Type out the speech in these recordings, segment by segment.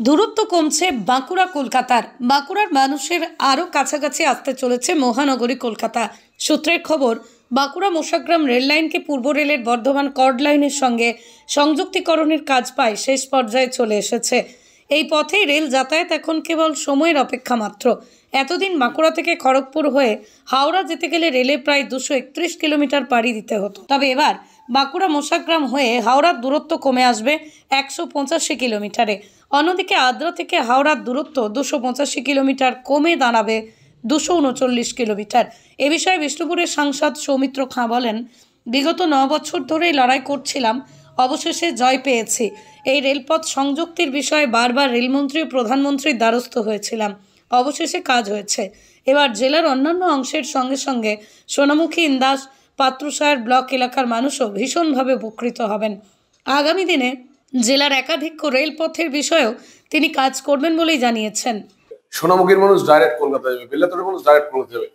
দূরত্ব কমছে বাঁকুড়া কলকাতার। বাঁকুড়ার মানুষের আরও কাছাকাছি আসতে চলেছে মহানগরী কলকাতা। সূত্রের খবর, বাঁকুড়া মোশাগ্রাম রেল লাইনকে পূর্ব রেলের বর্ধমান কর্ড লাইনের সঙ্গে সংযুক্তিকরণের কাজ পায় শেষ পর্যায়ে চলে এসেছে। এই পথেই রেল যাতায়াত এখন কেবল সময়ের অপেক্ষা মাত্র। এতদিন বাঁকুড়া থেকে খড়গপুর হয়ে হাওড়া যেতে গেলে রেলে প্রায় 231 কিলোমিটার পাড়ি দিতে হতো। তবে এবার বাঁকুড়া মোশাগ্রাম হয়ে হাওড়ার দূরত্ব কমে আসবে 185 কিলোমিটারে। অন্যদিকে আদ্রা থেকে হাওড়ার দূরত্ব 285 কিলোমিটার কমে দাঁড়াবে 239 কিলোমিটার। এ বিষয়ে বিষ্ণুপুরের সাংসদ সৌমিত্র খাঁ বলেন, বিগত 9 বছর ধরেই লড়াই করছিলাম, অবশেষে জয় পেয়েছি। এই রেলপথ সংযুক্তির বিষয়ে বারবার রেলমন্ত্রী ও প্রধানমন্ত্রীর দ্বারস্থ হয়েছিলাম, অবশেষে কাজ হয়েছে। এবার জেলার অন্যান্য অংশের সঙ্গে সঙ্গে সোনামুখী, ইন্দাস, পাত্রসার ব্লক এলাকার মানুষও ভীষণভাবে উপকৃত হবেন। আগামী দিনে জেলার একাধিক রেলপথের বিষয়েও তিনি কাজ করবেন বলেই জানিয়েছেন। সোনামুখীর মানুষ ডাইরেক্ট কলকাতা যাবে, বেল্লাতলের মানুষ ডাইরেক্ট কলকাতা যাবে।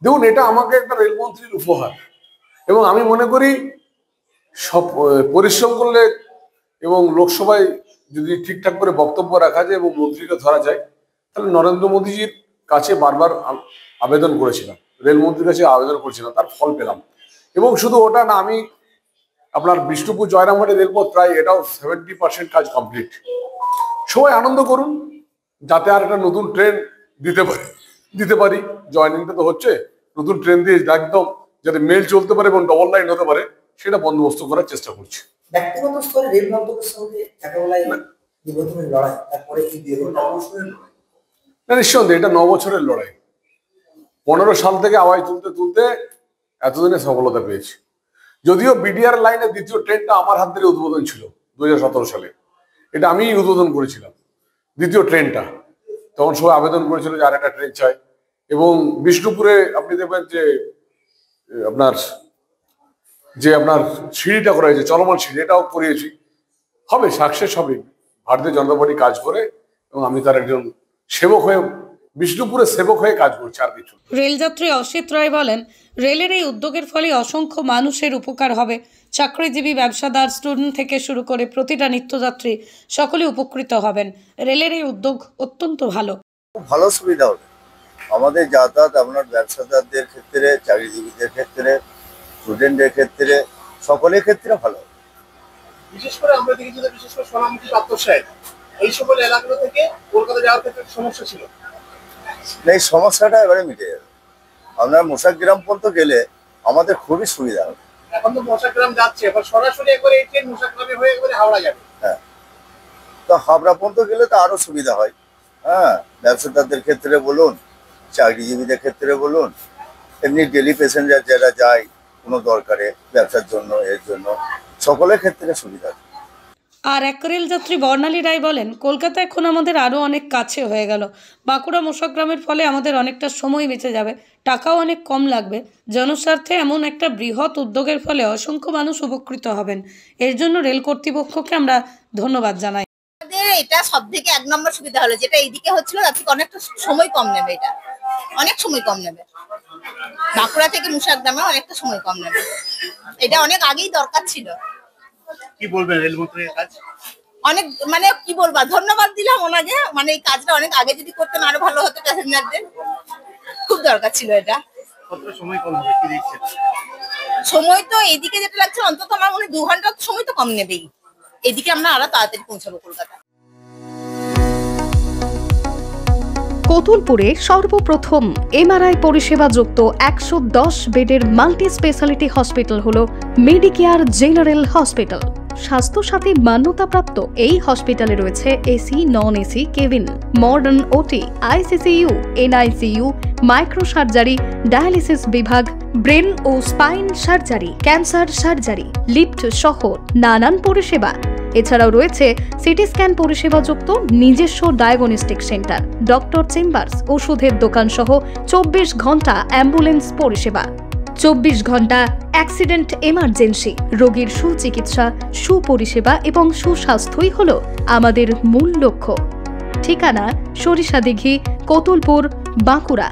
দেখুন, এটা আমাকে একটা রেলমন্ত্রীর উপহার, এবং আমি মনে করি সব পরিশ্রম করলে এবং লোকসভায় যদি ঠিকঠাক করে বক্তব্য রাখা যায় এবং মন্ত্রীকে ধরা যায়, তাহলে নরেন্দ্র মোদীজির কাছে বারবার আবেদন করেছিলাম, রেলমন্ত্রীর কাছে আবেদন করেছিলাম, তার ফল পেলাম। এবং শুধু ওটা না, আমি আপনার বিষ্ণুপুর জয়রামবাটি রেলপথ প্রায় এটাও 70% কাজ কমপ্লিট। সবাই আনন্দ করুন, যাতে আর একটা নতুন ট্রেন দিতে পারি। জয়েনিংটা তো হচ্ছে, নতুন ট্রেন দিয়ে একদম যাতে মেল চলতে পারে এবং ডবল লাইন হতে পারে, সেটা বন্দোবস্ত করার চেষ্টা করছি। ব্যক্তিগত স্তরে রেল মন্ত্রকের সঙ্গে একেবারে দীর্ঘদিনের লড়াই, তারপরে এই নিঃসন্দেহে এটা 9 বছরের লড়াই। 15 সাল থেকে আওয়াজ তুলতে তুলতে এতদিনে সফলতা পেয়েছি। যদিও বিডিআর লাইনের দ্বিতীয় ট্রেনটা আমার হাত ধরে উদ্বোধন ছিল 2017 সালে, এটা আমি উদ্বোধন করেছিলাম দ্বিতীয় ট্রেনটা। তখন সবাই আবেদন করেছিল যে আর একটা ট্রেন চাই। এবং বিষ্ণুপুরে আপনি দেখবেন যে আপনার সিঁড়িটা করা হয়েছে, চলমান সিঁড়ি, এটাও করিয়েছি। হবে, সাকসেস হবে। ভারতীয় জনতা পার্টি কাজ করে এবং আমি তার একজন সেবক হয়ে, বিষ্ণুপুরের সেবক হয়ে কাজ করছি, আর কিছু। রেলযাত্রী অসিত রায় বলেন, রেলের এই উদ্যোগের ফলে অসংখ্য মানুষের উপকার হবে। চাকরিজীবী, ব্যবসাদার, স্টুডেন্ট থেকে শুরু করে প্রতিটা নিত্যযাত্রী সকলে উপকৃত হবেন। রেলের এই উদ্যোগ অত্যন্ত ভালো, ভালো সুবিধা হবে আমাদের যাতায়াত, আপনার ব্যবসাদারদের ক্ষেত্রে, চাকরিজীবীদের ক্ষেত্রে, স্টুডেন্টদের ক্ষেত্রে, সকলের ক্ষেত্রে ভালো। বিশেষ করে আমরা দেখেছি যে বিশেষ করে সোনামুখী, পাত্রসাহেব, এই সকল এলাকাগুলো থেকে কলকাতা যাওয়ার ক্ষেত্রে সমস্যা ছিল। এই সমস্যাটা এবারে মিটে যাবে। আপনার মোশাগ্রাম পর্যন্ত গেলে আমাদের খুবই সুবিধা হবে। এখন তো মোশাগ্রাম যাচ্ছে, এবার সরাসরি একবারে এই ট্রেন মোশাগ্রামে হয়ে একবারে হাওড়া যাবে। হ্যাঁ, তো হাওড়া পর্যন্ত গেলে তো আরো সুবিধা হয়। হ্যাঁ, ব্যবসাদারদের ক্ষেত্রে বলুন, চাকরিজীবীদের ক্ষেত্রে বলুন, এমনি ডেলি প্যাসেঞ্জার যারা যায় কোনো দরকারে, ব্যবসার জন্য, এর জন্য, সকলের ক্ষেত্রে সুবিধা। আর এক রেলযাত্রী বর্ণালী রায় বলেন, কলকাতা এখন আমাদের আরও অনেক কাছে হয়ে গেল। বাঁকুড়া মোশাগ্রামের ফলে আমাদের অনেকটা সময় বেঁচে যাবে, টাকাও অনেক কম লাগবে। জনস্বার্থে এমন একটা বৃহৎ উদ্যোগের ফলে অসংখ্য মানুষ উপকৃত হবেন। এর জন্য রেল কর্তৃপক্ষকে আমরা ধন্যবাদ জানাই। এটা সব থেকে 1 নম্বর সুবিধা হলো, যেটা এইদিকে হচ্ছিল তার থেকে অনেকটা সময় কম নেবে। এটা অনেক সময় কম নেবে, বাঁকুড়া থেকে মোশাগ্রামে অনেকটা সময় কম নেবে। এটা অনেক আগেই দরকার ছিল। কি বলবেন রেলমন্ত্রীর কাজ? অনেক, মানে কি বলবো, ধন্যবাদ দিলাম ওনাকে। মানে এই কাজটা অনেক আগে যদি করতেন আরো ভালো হতো, প্যাসেঞ্জারদের খুব দরকার ছিল। এটা কতটা সময় কম হবে কি দেখছেন? সময় তো এইদিকে যেটা লাগছে, অন্তত আমার মনে 2 ঘন্টা সময় তো কম নেবেই। এদিকে আমরা আরো তাড়াতাড়ি পৌঁছাবো কলকাতা। কতুলপুরে সর্বপ্রথম এমআরআই পরিষেবা যুক্ত 110 বেডের মাল্টি স্পেশালিটি হসপিটাল হল মেডিকেয়ার জেনারেল হসপিটাল। স্বাস্থ্যসাথী মান্যতাপ্রাপ্ত এই হসপিটালে রয়েছে AC, non AC cabin, modern OT, ICCU, NICU, micro surgery, dialysis বিভাগ, ব্রেন ও spine surgery, cancer surgery, lift সহ নানান পরিষেবা। এছাড়াও রয়েছে সিটি স্ক্যান পরিষেবাযুক্ত নিজস্ব ডায়াগনস্টিক সেন্টার, ডক্টর চেম্বার্স, ওষুধের দোকান সহ 24 ঘন্টা অ্যাম্বুলেন্স পরিষেবা, 24 ঘন্টা অ্যাক্সিডেন্ট এমার্জেন্সি। রোগীর সুচিকিৎসা, সুপরিষেবা এবং সুস্বাস্থ্যই হল আমাদের মূল লক্ষ্য। ঠিকানা: সরিষাদিঘি, কতুলপুর, বাঁকুড়া।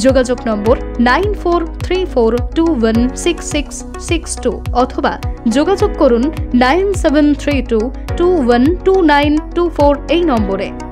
যোগাযোগ নম্বর 9434216662 অথবা যোগাযোগ করুন 9732212924 এই নম্বরে।